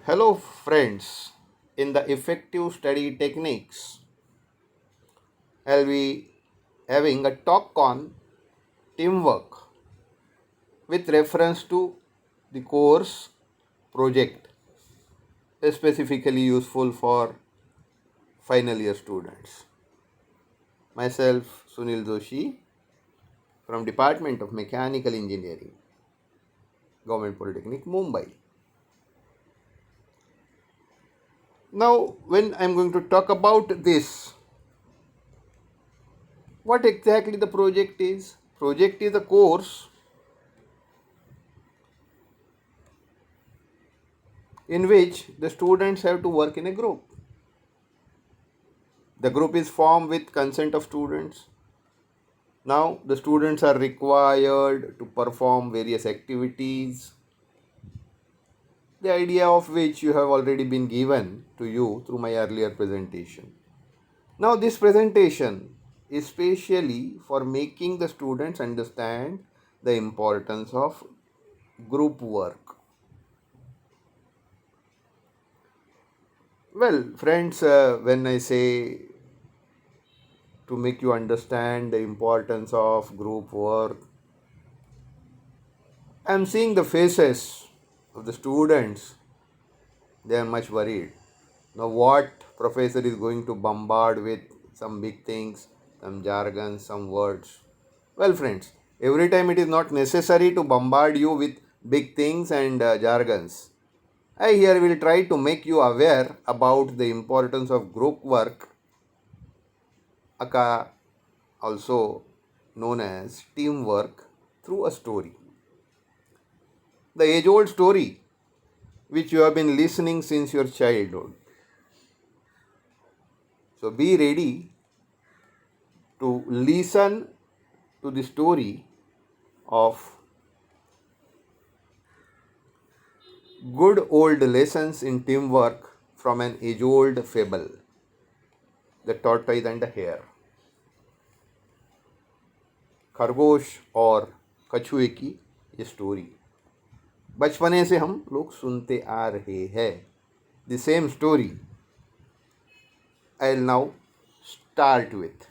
Hello, friends. In the effective study techniques, I'll be having a talk on teamwork with reference to the course project, specifically useful for final year students. Myself, Sunil Joshi, from Department of Mechanical Engineering, Government Polytechnic, Mumbai. Now, when I'm going to talk about this, what exactly the project is? Project is a course in which the students have to work in a group. The group is formed with consent of students. Now the students are required to perform various activities, the idea of which you have already been given to you through my earlier presentation. Now this presentation is specially for making the students understand the importance of group work. Well, friends, when I say to make you understand the importance of group work, I'm seeing the faces of the students. They are much worried. Now, what professor is going to bombard with some big things, some jargon, some words? Well, friends, every time it is not necessary to bombard you with big things and jargons. I here will try to make you aware about the importance of group work, aka also known as teamwork, through a story. The age old story which you have been listening since your childhood. So be ready to listen to the story of good old lessons in teamwork from an age old fable, The Tortoise and the Hare. खरगोश और कछुए की ये story बचपने से हम लोग सुनते आ रहे हैं. The same story I'll now start with.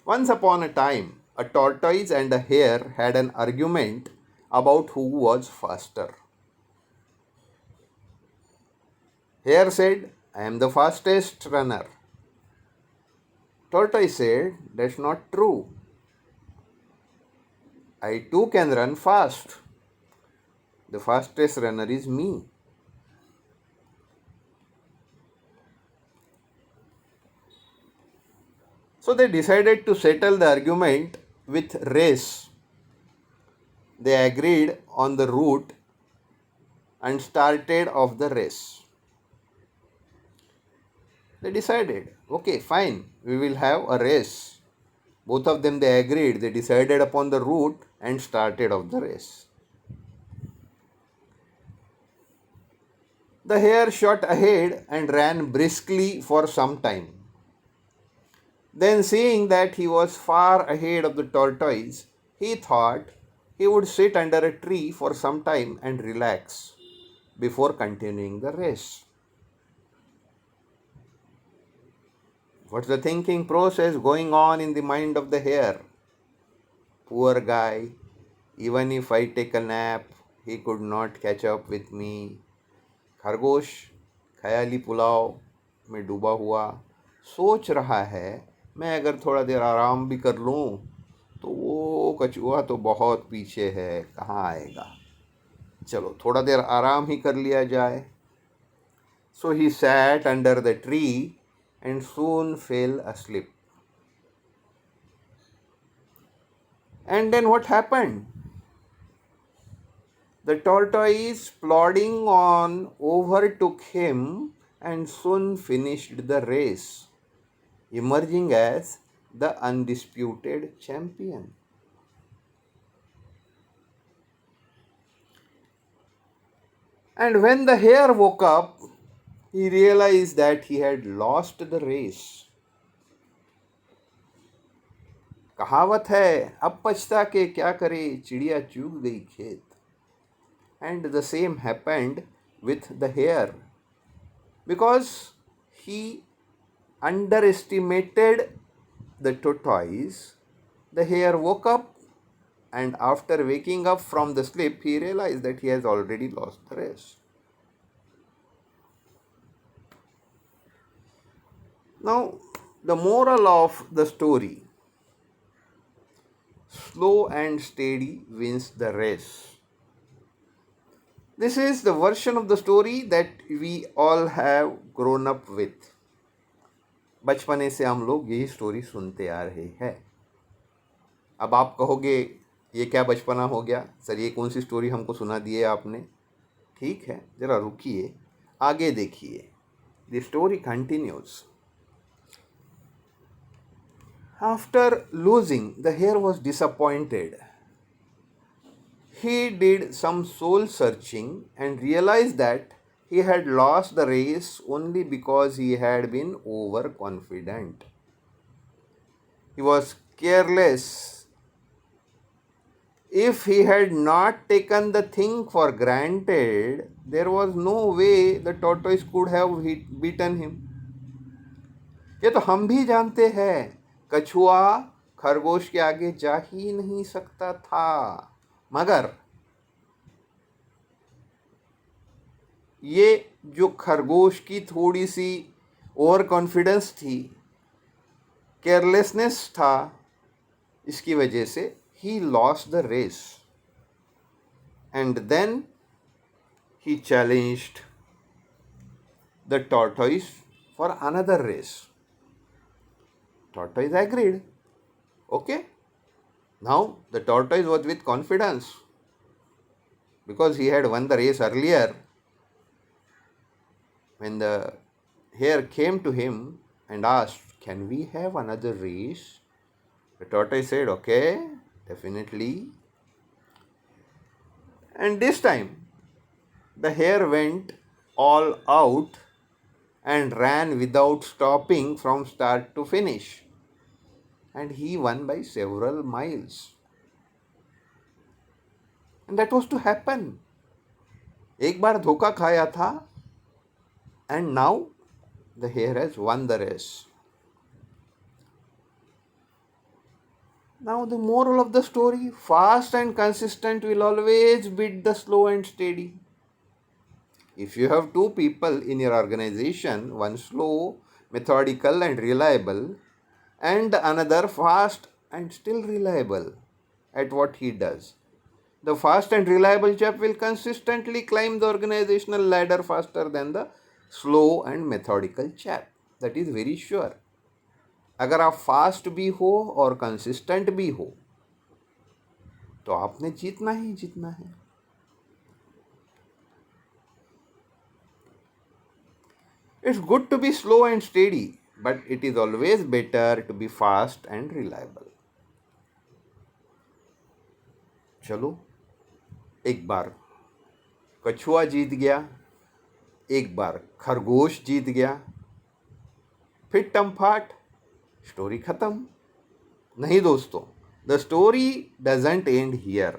Once upon a time, a tortoise and a hare had an argument about who was faster. Hare said, I am the fastest runner. Tortoise said, that's not true. I too can run fast. The fastest runner is me. So they decided to settle the argument with race. They agreed on the route and started off the race. They decided, okay, fine, we will have a race. Both of them they agreed, they decided upon the route and started off the race. The hare shot ahead and ran briskly for some time. Then, seeing that he was far ahead of the tortoise, he thought he would sit under a tree for some time and relax before continuing the race. What's the thinking process going on in the mind of the hare? Poor guy, even if I take a nap, he could not catch up with me. खरगोश ख्याली पुलाव में डूबा हुआ सोच रहा है, मैं अगर थोड़ा देर आराम भी कर लूँ तो वो कछुआ तो बहुत पीछे है, कहाँ आएगा. चलो थोड़ा देर आराम ही कर लिया जाए. So he sat under the tree and soon fell asleep. And then what happened? The tortoise, plodding on, overtook him and soon finished the race, emerging as the undisputed champion. And when the hare woke up, he realized that he had lost the race. कहावत है, अब पछता के क्या करे, चिड़िया चूक गई खेत. And the same happened with the hare, because he underestimated the tortoise. The hare woke up, and after waking up from the sleep, he realized that he has already lost the race. Now, the moral of the story: slow and steady wins the race. This is the version of the story that we all have grown up with. बचपने से हम लोग यही story सुनते आ रहे हैं. अब आप कहोगे ये क्या बचपना हो गया सर, ये कौन सी स्टोरी हमको सुना दी है आपने. ठीक है, ज़रा रुकिए, आगे देखिए. The story continues. After losing, the hare was disappointed. He did some soul searching and realized that he had lost the race only because he had been overconfident. He was careless. If he had not taken the thing for granted, there was no way the tortoise could have beaten him. ये तो हम भी जानते हैं, कछुआ खरगोश के आगे जा ही नहीं सकता था. मगर ये जो खरगोश की थोड़ी सी ओवर कॉन्फिडेंस थी, केयरलेसनेस था, इसकी वजह से he lost the race. And then he challenged the tortoise for another race. Tortoise agreed. Okay. Now the tortoise was with confidence because he had won the race earlier. When the hare came to him and asked, "Can we have another race?" the tortoise said, "Okay, definitely." And this time, the hare went all out and ran without stopping from start to finish. And he won by several miles. And that was to happen. एक बार धोखा खाया था, and now the hare has won the race. Now the moral of the story: fast and consistent will always beat the slow and steady. If you have two people in your organization, one slow, methodical and reliable, and another fast and still reliable at what he does, the fast and reliable chap will consistently climb the organizational ladder faster than the slow and methodical chap. That is very sure. अगर आप fast भी हो और consistent भी हो तो आपने जीतना ही जीतना है. It's good to be slow and steady, but it is always better to be fast and reliable. चलो, एक बार कछुआ जीत गया, एक बार खरगोश जीत गया, फिर टमफाट, स्टोरी खत्म. नहीं दोस्तों, the story doesn't end here.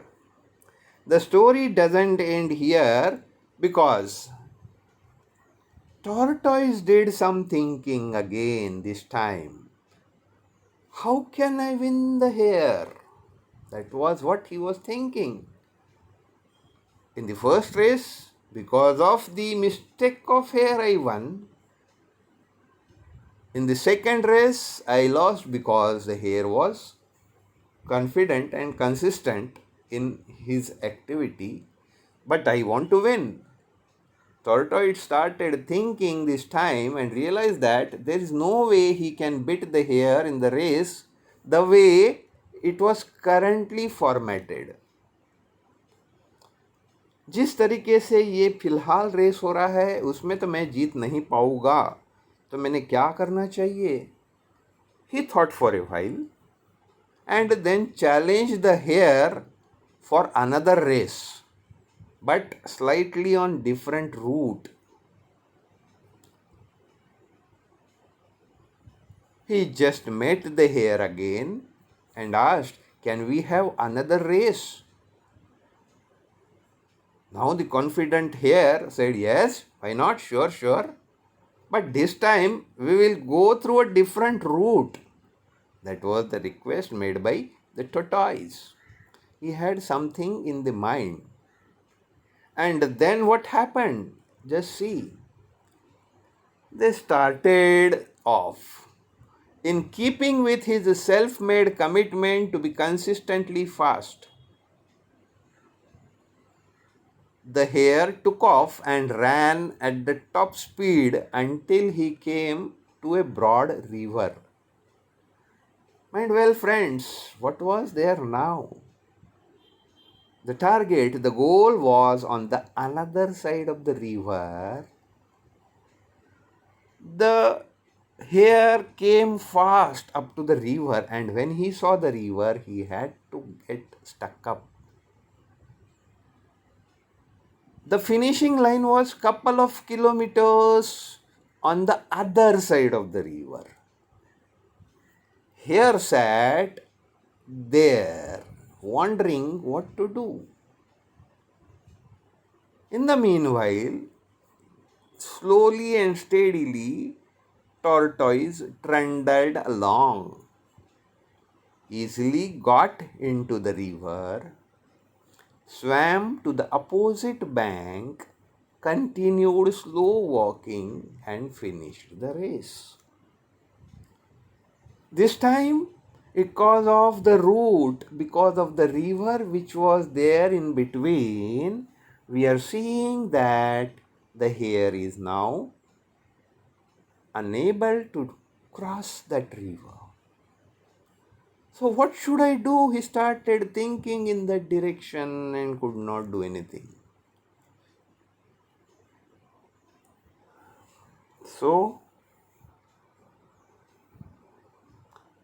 The story doesn't end here because tortoise did some thinking again this time. How can I win the hare? That was what he was thinking. In the first race, because of the mistake of hare, I won. In the second race, I lost because the hare was confident and consistent in his activity. But I want to win. Tortoise started thinking this time and realized that there is no way he can beat the hare in the race the way it was currently formatted. जिस तरीके से ये फिलहाल race हो रहा है उसमें तो मैं जीत नहीं पाऊंगा, तो मैंने क्या करना चाहिए? He thought for a while and then challenged the hare for another race, but slightly on different route. He just met the hare again and asked, "Can we have another race?" Now the confident hare said, yes, why not? Sure, sure. But this time we will go through a different route. That was the request made by the tortoise. He had something in the mind. And then what happened? Just see. They started off. In keeping with his self made commitment to be consistently fast, the hare took off and ran at the top speed until he came to a broad river. Mind well, friends, what was there now? The target, the goal was on the another side of the river. The hare came fast up to the river, and when he saw the river, he had to get stuck up. The finishing line was couple of kilometers on the other side of the river. Hare sat there wondering what to do. In the meanwhile, slowly and steadily, tortoise trundled along, easily got into the river, swam to the opposite bank, continued slow walking, and finished the race. This time, because of the route, because of the river which was there in between, we are seeing that the hare is now unable to cross that river. So, what should I do? He started thinking in that direction and could not do anything. So,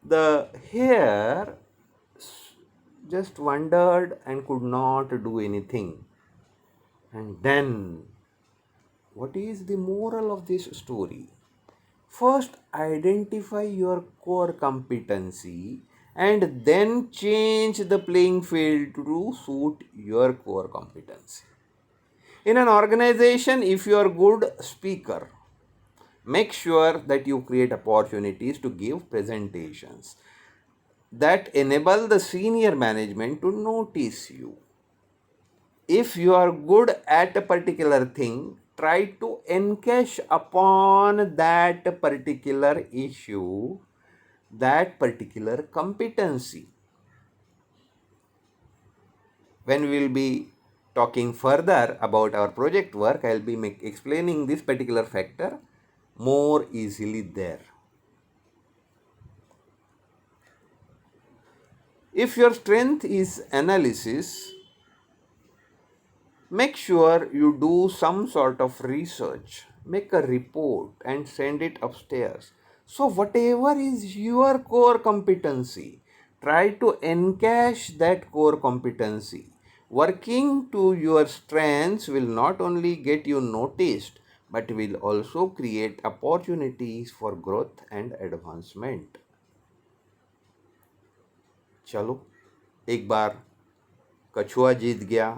the hare just wondered and could not do anything. And then, what is the moral of this story? First, identify your core competency and then change the playing field to suit your core competency. In an organization, if you are a good speaker, make sure that you create opportunities to give presentations that enable the senior management to notice you. If you are good at a particular thing, try to encash upon that particular issue, that particular competency. When we will be talking further about our project work, I will be explaining this particular factor more easily there. If your strength is analysis, make sure you do some sort of research, make a report and send it upstairs. So, whatever is your core competency, try to encash that core competency. Working to your strengths will not only get you noticed, but will also create opportunities for growth and advancement. चलो, एक बार कछुआ जीत गया,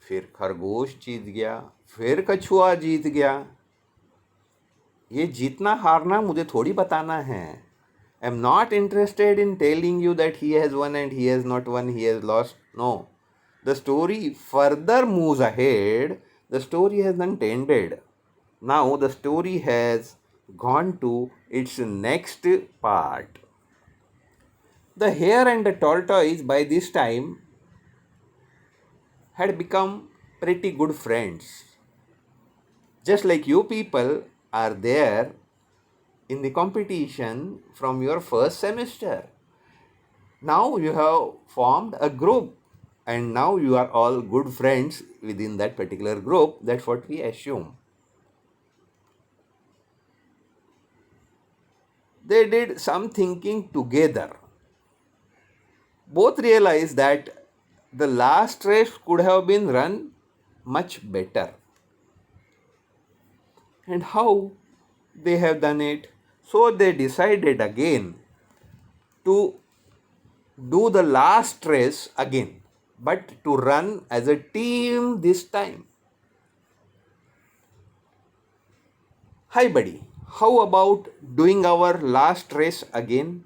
फिर खरगोश जीत गया, फिर कछुआ जीत गया. ये जीतना हारना मुझे थोड़ी बताना है. I am not interested in telling you that he has won and he has not won, he has lost. No, the story further moves ahead. The story has not ended. Now the story has gone to its next part. The hare and the tortoise by this time had become pretty good friends. Just like you people are there in the competition from your first semester. Now you have formed a group and now you are all good friends within that particular group. That's what we assume. They did some thinking together. Both realized that the last race could have been run much better. And how they have done it? So they decided again to do the last race again, but to run as a team this time. Hi buddy, how about doing our last race again?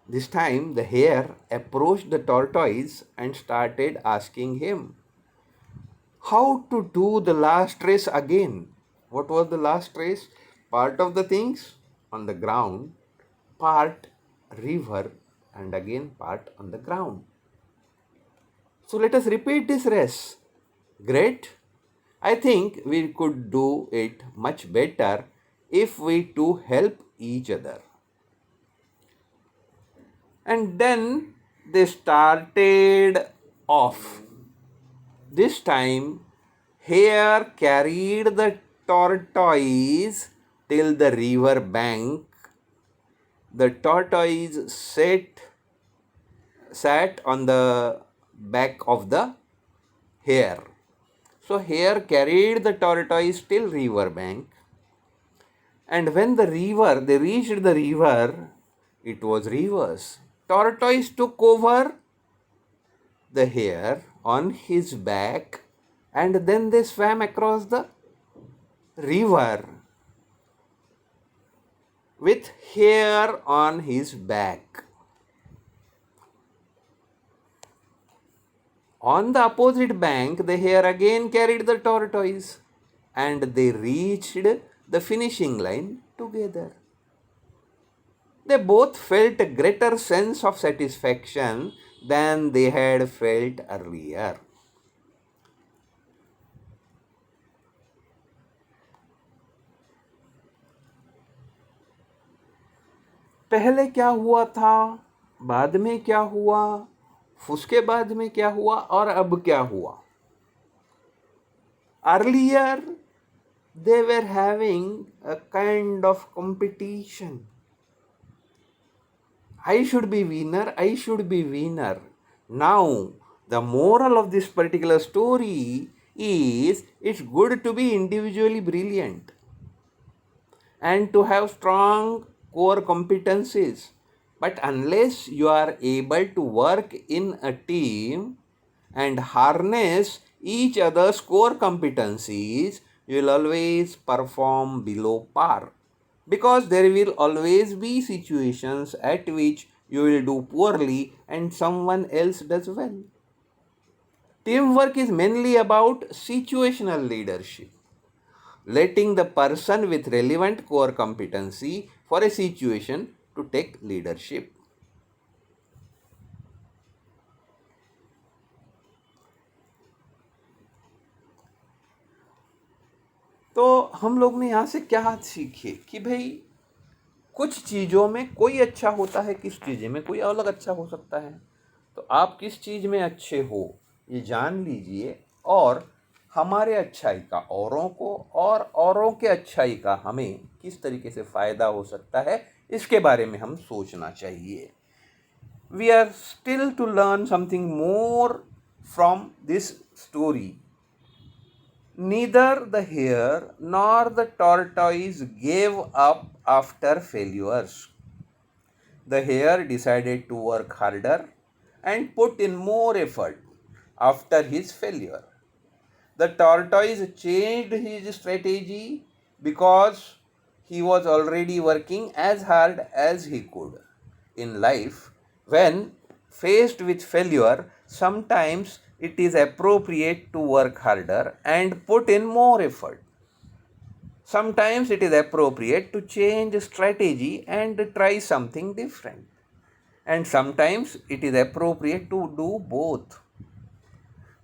This time the hare approached the tortoise and started asking him how to do the last race again. What was the last race? Part of the things on the ground, part river, and again part on the ground. So let us repeat this race. Great. I think we could do it much better if we two help each other. And then they started off. This time, Hare carried the tortoise till the river bank. The tortoise sat on the back of the hare. So Hare carried the tortoise till river bank. And when they reached the river, it was reverse. Tortoise took over the hare on his back and then they swam across the river with hare on his back. On the opposite bank, the hare again carried the tortoise and they reached the finishing line together. They both felt a greater sense of satisfaction than they had felt earlier. पहले क्या हुआ था, बाद में क्या हुआ, उसके बाद में क्या हुआ और अब क्या हुआ. Earlier, they were having a kind of competition. I should be winner, I should be winner. Now, the moral of this particular story is it's good to be individually brilliant and to have strong core competencies. But unless you are able to work in a team and harness each other's core competencies, you will always perform below par. Because there will always be situations at which you will do poorly and someone else does well. Teamwork is mainly about situational leadership, letting the person with relevant core competency for a situation to take leadership. तो हम लोग ने यहाँ से क्या सीखे कि भाई कुछ चीज़ों में कोई अच्छा होता है, किस चीज़ में कोई अलग अच्छा हो सकता है. तो आप किस चीज़ में अच्छे हो ये जान लीजिए और हमारे अच्छाई का औरों को और औरों के अच्छाई का हमें किस तरीके से फ़ायदा हो सकता है इसके बारे में हम सोचना चाहिए. We are still to learn something more from this story. Neither the hare nor the tortoise gave up after failures. The hare decided to work harder and put in more effort after his failure. The tortoise changed his strategy because he was already working as hard as he could. In life, when faced with failure, sometimes it is appropriate to work harder and put in more effort. Sometimes it is appropriate to change strategy and try something different. And sometimes it is appropriate to do both.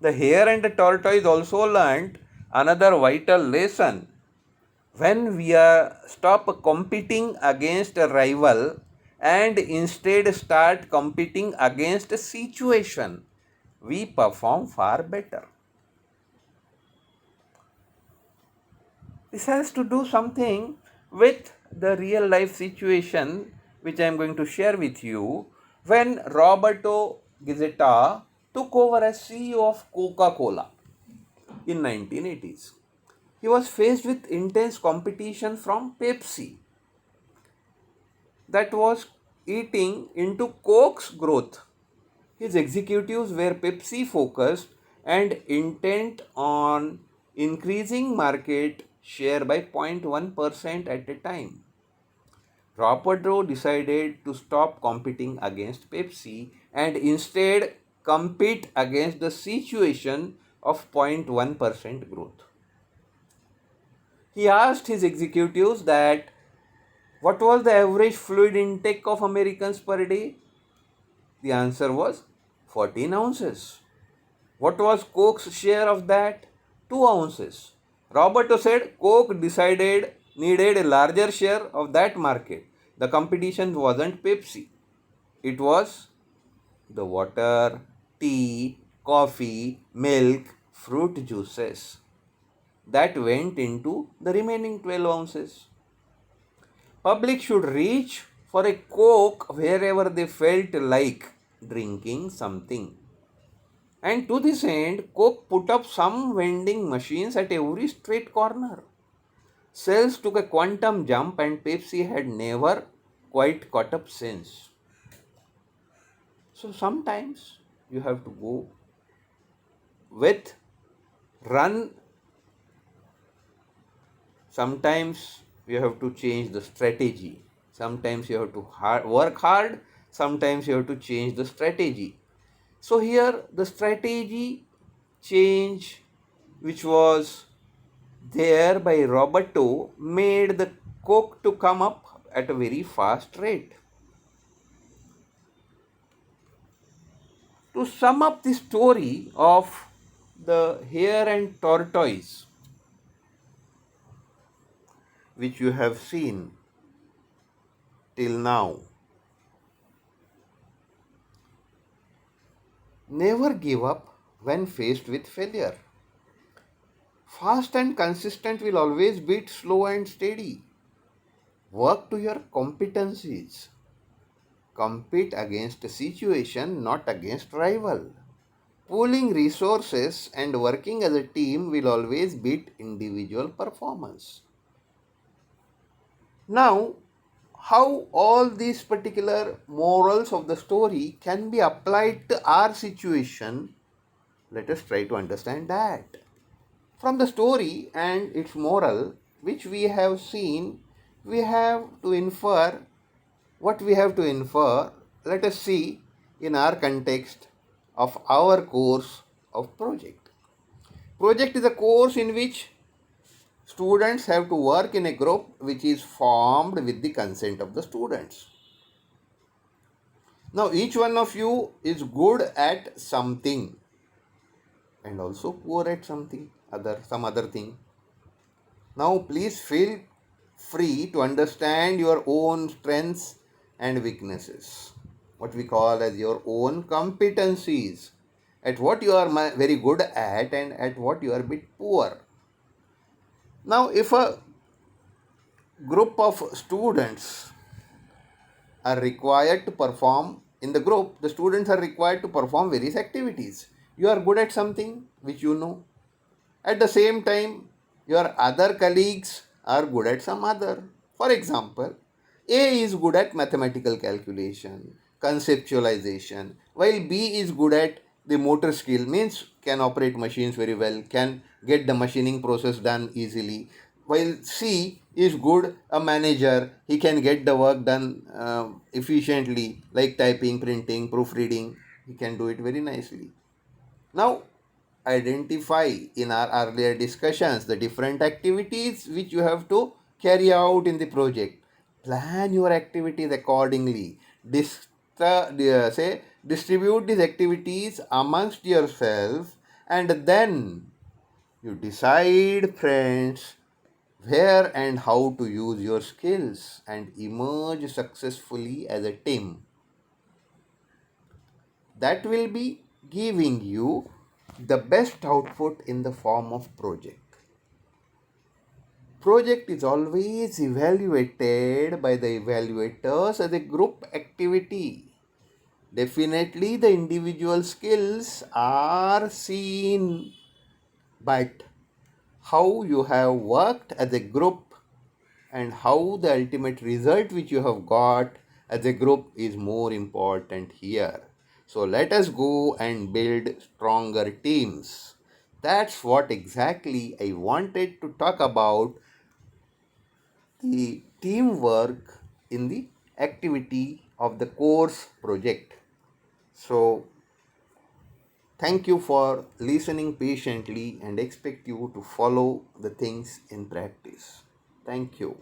The hare and the tortoise also learned another vital lesson. When we stop competing against a rival and instead start competing against a situation, we perform far better. This has to do something with the real life situation which I am going to share with you. When Roberto Gizzetta took over as CEO of Coca-Cola in 1980s, he was faced with intense competition from Pepsi that was eating into Coke's growth. His executives were Pepsi focused and intent on increasing market share by 0.1% at a time. Roberto decided to stop competing against Pepsi and instead compete against the situation of 0.1% growth. He asked his executives that what was the average fluid intake of Americans per day? The answer was 14 ounces. What was Coke's share of that? 2 ounces. Roberto said Coke decided needed a larger share of that market. The competition wasn't Pepsi. It was the water, tea, coffee, milk, fruit juices that went into the remaining 12 ounces. Public should reach for a Coke wherever they felt like drinking something. And to this end, Coke put up some vending machines at every street corner. Sales took a quantum jump and Pepsi had never quite caught up since. So sometimes you have to go with run, sometimes you have to change the strategy. Sometimes you have to work hard, sometimes you have to change the strategy. So here the strategy change which was there by Roberto made the Coke to come up at a very fast rate. To sum up the story of the hare and tortoise, which you have seen till now, never give up when faced with failure. Fast and consistent will always beat slow and steady. Work to your competencies. Compete against a situation, not against rival. Pooling resources and working as a team will always beat individual performance. Now, how all these particular morals of the story can be applied to our situation, let us try to understand that. From the story and its moral, which we have seen, we have to infer what we have to infer. Let us see in our context of our course of project. Project is a course in which students have to work in a group which is formed with the consent of the students. Now each one of you is good at something and also poor at some other thing. Now please feel free to understand your own strengths and weaknesses, what we call as your own competencies, at what you are very good at and at what you are a bit poor. Now if a group of students are required to perform in the group, the students are required to perform various activities. You are good at something which you know. At the same time, your other colleagues are good at some other. For example, A is good at mathematical calculation, conceptualization, while B is good at the motor skill, means can operate machines very well, can get the machining process done easily, while C is good a manager, he can get the work done efficiently, like typing, printing, proofreading, he can do it very nicely. Now identify in our earlier discussions the different activities which you have to carry out in the project. Plan your activities accordingly. Distribute these activities amongst yourself, and then you decide, friends, where and how to use your skills and emerge successfully as a team. That will be giving you the best output in the form of project. Project is always evaluated by the evaluators as a group activity. Definitely the individual skills are seen, but how you have worked as a group and how the ultimate result which you have got as a group is more important here. So let us go and build stronger teams. That's what exactly I wanted to talk about, the teamwork in the activity of the course project. So, thank you for listening patiently and expect you to follow the things in practice. Thank you.